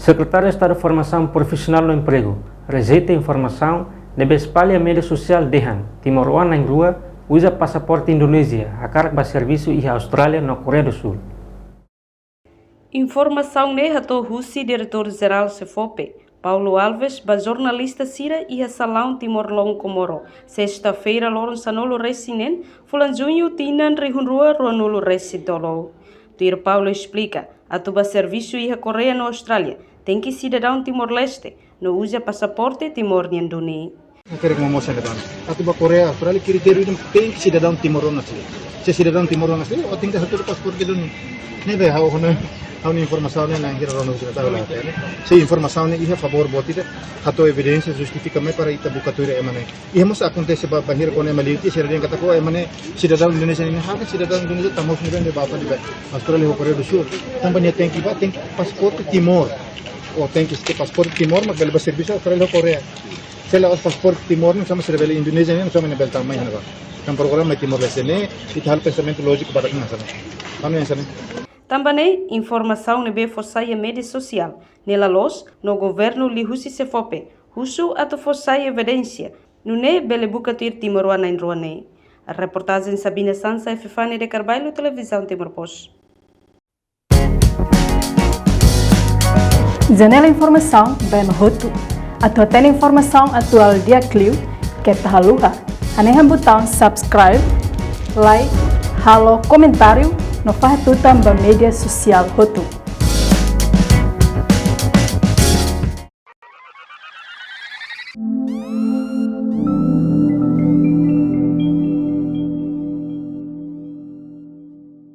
Secretário de Estado de Formação Profissional no Emprego rejeita informação de espalha mídia social dehan Timor-Leste na rua usa passaporte Indonésia a cargo de serviço e a Austrália na Coreia do Sul. Informação ne hato Russi, diretor-geral CFOPE, Paulo Alves, ba jornalista Sira e a Salão Timor-Long Comoro. Sexta-feira, loron sanolo resinen, fulan junho tinan rihunrua ruanolo residolo. Tuir Paulo explica, a tuba serviço e a Coreia na Austrália, tem que cidadão Timor-Leste, não usa passaporte Timor-Nianduni. Kira ngomong cidadão. Atau ba Korea, Australia kriteria itu tem que cidadão Timor-Leste. Se cidadão Timor-Leste, o tem que satu paspor ke dun. Ne be hau na informação ne na kira rono sila tahu lah. Se informação ne ia favor botida, hato evidência justifica me para ita buka tuira emane. Ia mos acontece ba bahir kone maliti cidadão kata ko emane cidadão Indonesia ini hak cidadão Indonesia tamos ni de bapa di Australia ou Coreia do Sul. Também tem que paspor Timor. Ou tem que ter paspor Timor, mas belba serviço Australia ou Coreia. Se lá os paspor Timor não sama servele Indonesia não sama nebel tamai na. Kan programa Timor-Leste ne, itu hal pensamento lógico para nós. Ano yang sana. Também informação nebe fossai mídia social. Nela los, no governo li Russi CFOPE, Russo ato fossai evidência. Nune bele buka tuir Timor-Leste na Ruane. A reportagem Sabina Sansa e Fifane de Carvalho, televisão Timor-Post. Janela Informação, bem Mahotu. Atual informação atual dia Clio, que tahaluha. Anehan botão subscribe, like, halo, comentário, no faz tudo também mídia social Hotu.